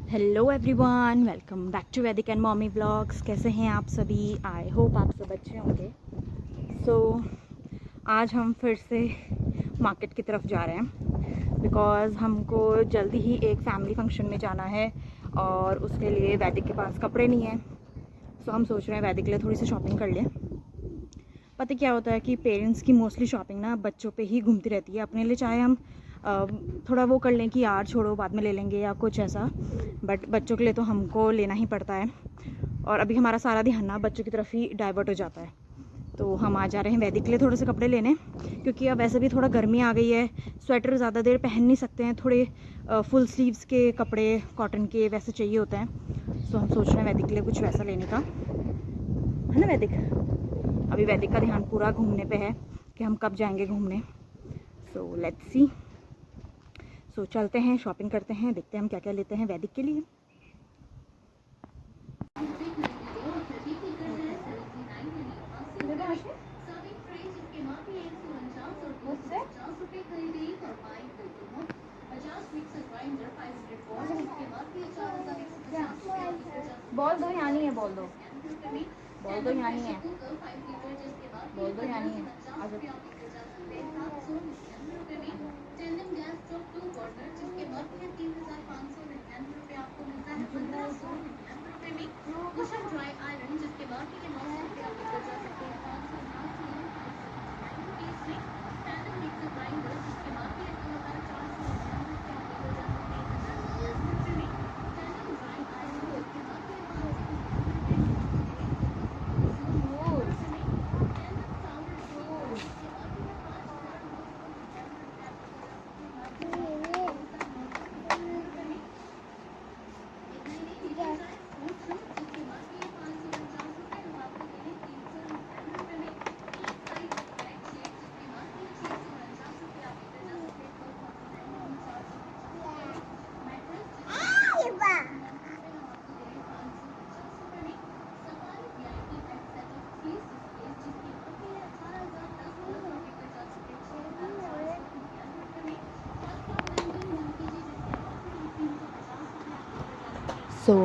Hello everyone, welcome back to Vaidik and mommy blogs. कैसे हैं आप सभी? आई होप आप सब अच्छे होंगे। आज हम फिर से मार्केट की तरफ जा रहे हैं बिकॉज़ हमको जल्दी ही एक फैमिली फंक्शन में जाना है और उसके लिए वैदिक के पास कपड़े नहीं हैं। हम सोच रहे हैं वैदिक के लिए थोड़ी सी शॉपिंग कर लें। पता क्या होता है कि पेरेंट्स की मोस्टली शॉपिंग ना बच्चों पे ही घूमती रहती है। अपने लिए चाहे हम थोड़ा वो कर लें कि यार छोड़ो बाद में ले लेंगे या कुछ ऐसा, बट बच्चों के लिए तो हमको लेना ही पड़ता है। और अभी हमारा सारा ध्यान ना बच्चों की तरफ ही डाइवर्ट हो जाता है। तो हम आ जा रहे हैं वैदिक के लिए थोड़े से कपड़े लेने, क्योंकि अब वैसे भी थोड़ा गर्मी आ गई है। स्वेटर ज़्यादा देर पहन नहीं सकते हैं, थोड़े फुल स्लीव्स के कपड़े कॉटन के वैसे चाहिए होते हैं। हम सोच रहे हैं वैदिक के लिए कुछ वैसा लेने का, है ना वैदिक? अभी वैदिक का ध्यान पूरा घूमने पे है कि हम कब जाएंगे घूमने। So let's see. चलते हैं, शॉपिंग करते हैं, देखते हैं हम क्या क्या लेते हैं वैदिक के लिए। बोल दो, यहाँ नहीं है, बोल दो, बोल दो, यहाँ नहीं है, बोल दो, यहाँ नहीं है।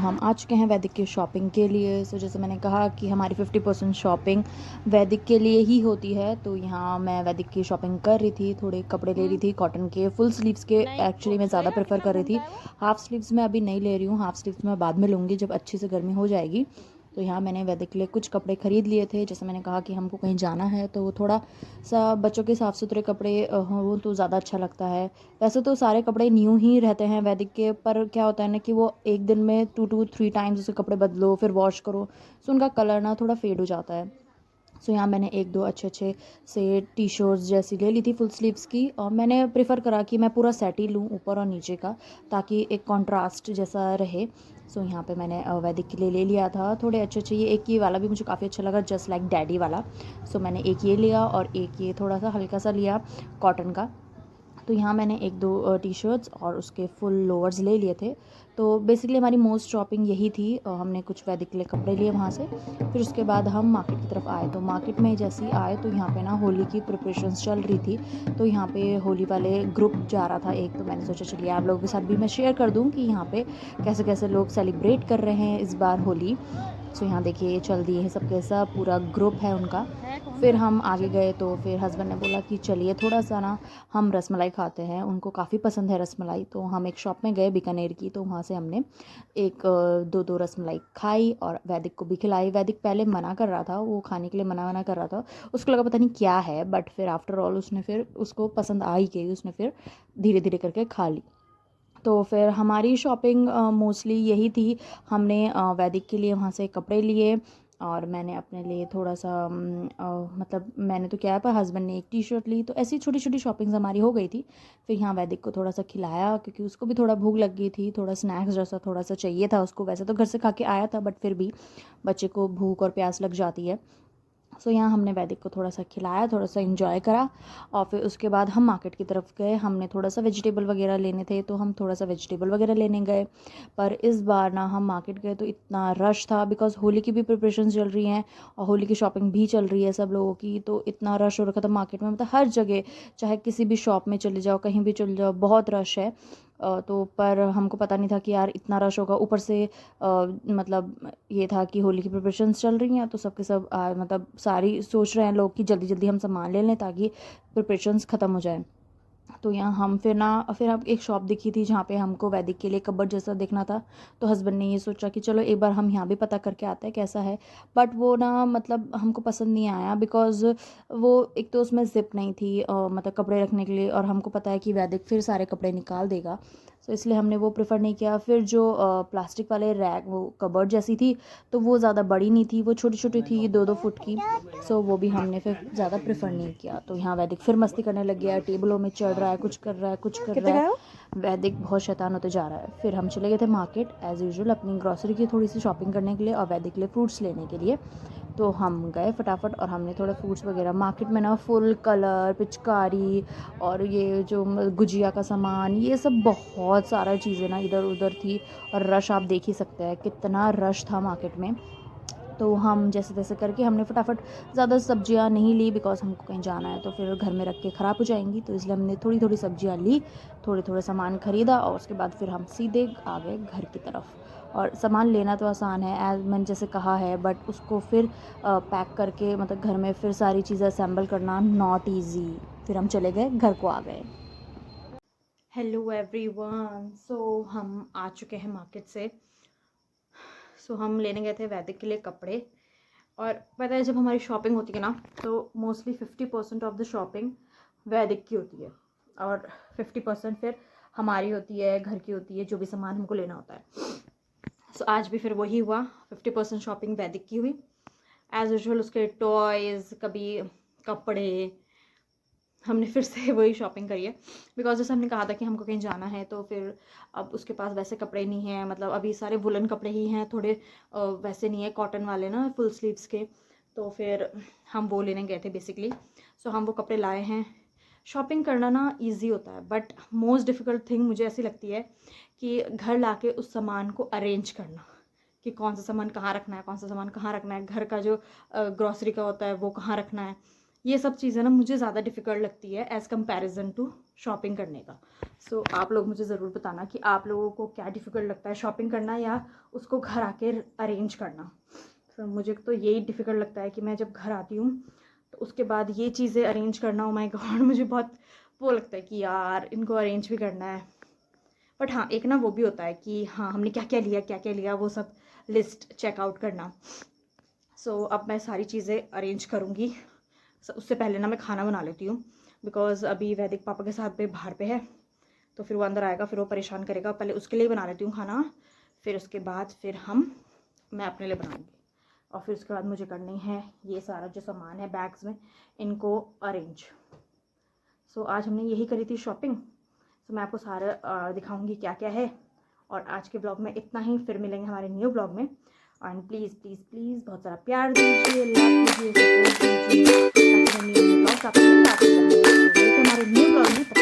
हम आ चुके हैं वैदिक की शॉपिंग के लिए। जैसे मैंने कहा कि हमारी 50% शॉपिंग वैदिक के लिए ही होती है। तो यहाँ मैं वैदिक की शॉपिंग कर रही थी, थोड़े कपड़े ले रही थी कॉटन के, फुल स्लीव्स के एक्चुअली मैं ज़्यादा प्रेफर कर रही थी। हाफ़ स्लीव्स मैं अभी नहीं ले रही हूँ, हाफ़ स्लीव्स मैं बाद में लूँगी जब अच्छी से गर्मी हो जाएगी। तो यहाँ मैंने वैदिक के लिए कुछ कपड़े ख़रीद लिए थे। जैसे मैंने कहा कि हमको कहीं जाना है तो थोड़ा सा बच्चों के साफ़ सुथरे कपड़े हों तो ज़्यादा अच्छा लगता है। वैसे तो सारे कपड़े न्यू ही रहते हैं वैदिक के, पर क्या होता है ना कि वो एक दिन में 2 to 3 टाइम्स उसे कपड़े बदलो फिर वॉश करो, सो उनका कलर ना थोड़ा फेड हो जाता है। यहाँ मैंने एक दो अच्छे अच्छे से टी शर्ट्स जैसी ले ली थी फुल स्लीव्स की, और मैंने प्रेफर करा कि मैं पूरा सेट ही लूँ ऊपर और नीचे का, ताकि एक कॉन्ट्रास्ट जैसा रहे। यहाँ पे मैंने वैदिक के लिए ले लिया था थोड़े अच्छे अच्छे। ये एक ये वाला भी मुझे काफ़ी अच्छा लगा, जस्ट लाइक डैडी वाला। मैंने एक ये लिया और एक ये थोड़ा सा हल्का सा लिया कॉटन का। तो यहाँ मैंने एक दो टी शर्ट्स और उसके फुल लोअर्स ले लिए थे। तो बेसिकली हमारी मोस्ट शॉपिंग यही थी। हमने कुछ वैदिक के लिए कपड़े लिए वहाँ से, फिर उसके बाद हम मार्केट की तरफ आए। तो मार्केट में जैसे ही आए तो यहाँ पे ना होली की प्रिपरेशंस चल रही थी। तो यहाँ पे होली वाले ग्रुप जा रहा था एक, तो मैंने सोचा चलिए आप लोगों के साथ भी मैं शेयर कर दूँ कि यहाँ पे कैसे कैसे लोग सेलिब्रेट कर रहे हैं इस बार होली। यहाँ देखिए चल दिए हैं सबके सब, पूरा ग्रुप है उनका। फिर हम आगे गए तो फिर हस्बैंड ने बोला कि चलिए थोड़ा सा ना हम रसमलाई खाते हैं, उनको काफ़ी पसंद है रसमलाई। तो हम एक शॉप में गए बीकानेर की, तो वहाँ से हमने एक दो दो रसमलाई खाई और वैदिक को भी खिलाई। वैदिक पहले मना कर रहा था, वो खाने के लिए मना कर रहा था, उसको लगा पता नहीं क्या है, बट फिर आफ्टर ऑल उसने फिर उसको पसंद आ ही गई, उसने फिर धीरे धीरे करके खा ली। तो फिर हमारी शॉपिंग मोस्टली यही थी। हमने वैदिक के लिए वहाँ से कपड़े लिए और मैंने अपने लिए थोड़ा सा मतलब मैंने तो क्या है, पर हस्बैंड ने एक टी शर्ट ली। तो ऐसी छोटी छोटी शॉपिंग्स हमारी हो गई थी। फिर यहाँ वैदिक को थोड़ा सा खिलाया, क्योंकि उसको भी थोड़ा भूख लग गई थी, थोड़ा स्नैक्स जैसा थोड़ा सा चाहिए था उसको। वैसे तो घर से खा के आया था, बट फिर भी बच्चे को भूख और प्यास लग जाती है। यहाँ हमने वैदिक को थोड़ा सा खिलाया, थोड़ा सा एंजॉय करा, और फिर उसके बाद हम मार्केट की तरफ गए। हमने थोड़ा सा वेजिटेबल वगैरह लेने थे, तो हम थोड़ा सा वेजिटेबल वगैरह लेने गए। पर इस बार ना हम मार्केट गए तो इतना रश था, बिकॉज़ होली की भी प्रिपरेशन चल रही हैं और होली की शॉपिंग भी चल रही है सब लोगों की। तो इतना रश हो रखा था मार्केट में, मतलब हर जगह, चाहे किसी भी शॉप में चले जाओ, कहीं भी चले जाओ, बहुत रश है। तो पर हमको पता नहीं था कि यार इतना रश होगा। ऊपर से मतलब ये था कि होली की प्रिपरेशंस चल रही हैं, तो सब के सब मतलब सारी सोच रहे हैं लोग कि जल्दी जल्दी हम सामान ले लें ताकि प्रिपरेशंस ख़त्म हो जाए। तो यहाँ हम फिर हम एक शॉप दिखी थी जहाँ पे हमको वैदिक के लिए कबर्ड जैसा देखना था। तो हस्बैंड ने ये सोचा कि चलो एक बार हम यहाँ भी पता करके आते हैं कैसा है। बट वो ना मतलब हमको पसंद नहीं आया, बिकॉज़ वो एक तो उसमें ज़िप नहीं थी मतलब कपड़े रखने के लिए, और हमको पता है कि वैदिक फिर सारे कपड़े निकाल देगा। तो इसलिए हमने वो प्रेफर नहीं किया। फिर जो प्लास्टिक वाले रैक, वो कबर्ड जैसी थी, तो वो ज़्यादा बड़ी नहीं थी, वो छोटी छोटी थी, 2-2 फुट की। सो वो भी हमने फिर ज़्यादा प्रेफर नहीं किया। तो यहाँ वैदिक फिर मस्ती करने लग गया, टेबलों में चढ़ रहा है, कुछ कर रहा है, कुछ कर रहा है। वैदिक बहुत शैतान होते जा रहा है। फिर हम चले गए थे मार्केट एज़ यूजुअल अपनी ग्रॉसरी की थोड़ी सी शॉपिंग करने के लिए, और वैदिक के लिए फ्रूट्स लेने के लिए। तो हम गए फटाफट और हमने थोड़े फ्रूट्स वगैरह मार्केट में ना, फुल कलर, पिचकारी और ये जो गुजिया का सामान, ये सब बहुत सारा चीज़ें ना इधर उधर थी। और रश आप देख ही सकते हैं कितना रश था मार्केट में। तो हम जैसे तैसे करके हमने फटाफट, ज़्यादा सब्जियां नहीं ली बिकॉज़ हमको कहीं जाना है तो फिर घर में रख के ख़राब हो जाएंगी। तो इसलिए हमने थोड़ी थोड़ी सब्जियां ली, थोड़े थोड़े सामान ख़रीदा, और उसके बाद फिर हम सीधे आ गए घर की तरफ। और सामान लेना तो आसान है एज मैंने जैसे कहा है, बट उसको फिर पैक करके मतलब घर में फिर सारी चीज़ें असेंबल करना नॉट ईजी। फिर हम चले गए, घर को आ गए। हेलो एवरीवन, सो हम आ चुके हैं मार्केट से। सो हम लेने गए थे वैदिक के लिए कपड़े। और पता है जब हमारी शॉपिंग होती है ना, तो मोस्टली 50% ऑफ द शॉपिंग वैदिक की होती है, और 50% फिर हमारी होती है, घर की होती है, जो भी सामान हमको लेना होता है। सो आज भी फिर वही हुआ, 50% शॉपिंग वैदिक की हुई एज़ यूजुअल। उसके टॉयज़, कभी कपड़े, हमने फिर से वही शॉपिंग करी है। बिकॉज जैसे हमने कहा था कि हमको कहीं जाना है, तो फिर अब उसके पास वैसे कपड़े नहीं हैं, मतलब अभी सारे वुलन कपड़े ही हैं, थोड़े वैसे नहीं है कॉटन वाले ना, फुल स्लीव्स के। तो फिर हम वो लेने गए थे बेसिकली। सो हम वो कपड़े लाए हैं। शॉपिंग करना ना ईजी होता है, बट मोस्ट डिफ़िकल्ट थिंग मुझे ऐसी लगती है कि घर लाके उस सामान को अरेंज करना, कि कौन सा सामान कहाँ रखना है, कौन सा सामान कहाँ रखना है, घर का जो ग्रॉसरी का होता है वो कहाँ रखना है। ये सब चीज़ें ना मुझे ज़्यादा डिफ़िकल्ट लगती है एज़ कंपैरिजन टू शॉपिंग करने का। सो आप लोग मुझे ज़रूर बताना कि आप लोगों को क्या डिफ़िकल्ट लगता है, शॉपिंग करना या उसको घर आके अरेंज करना। तो मुझे तो यही डिफ़िकल्ट लगता है कि मैं जब घर आती हूँ तो उसके बाद ये चीज़ें अरेंज करना, ओ माय गॉड, मुझे बहुत वो लगता है कि यार इनको अरेंज भी करना है। बट हाँ, एक ना वो भी होता है कि हाँ हमने क्या क्या लिया, वो सब लिस्ट चेकआउट करना। सो अब मैं सारी चीज़ें अरेंज करूँगी। उससे पहले ना मैं खाना बना लेती हूँ, बिकॉज़ अभी वैदिक पापा के साथ पे बाहर पे है, तो फिर वो अंदर आएगा, फिर वो परेशान करेगा। पहले उसके लिए बना लेती हूँ खाना, फिर उसके बाद फिर मैं अपने लिए बनाऊँगी। और फिर उसके बाद मुझे करनी है ये सारा जो सामान है बैग्स में, इनको अरेंज। सो आज हमने यही करी थी शॉपिंग। सो मैं आपको सारा दिखाऊंगी क्या क्या है। और आज के ब्लॉग में इतना ही, फिर मिलेंगे हमारे न्यू ब्लॉग में। एंड प्लीज़ प्लीज़ प्लीज़ बहुत सारा प्यार दीजिए, लव कीजिए, सपोर्ट कीजिए, ताकि मैं न्यू ब्लॉग्स आपको मिल जाते हैं हमारे न्यू ब्लॉग में।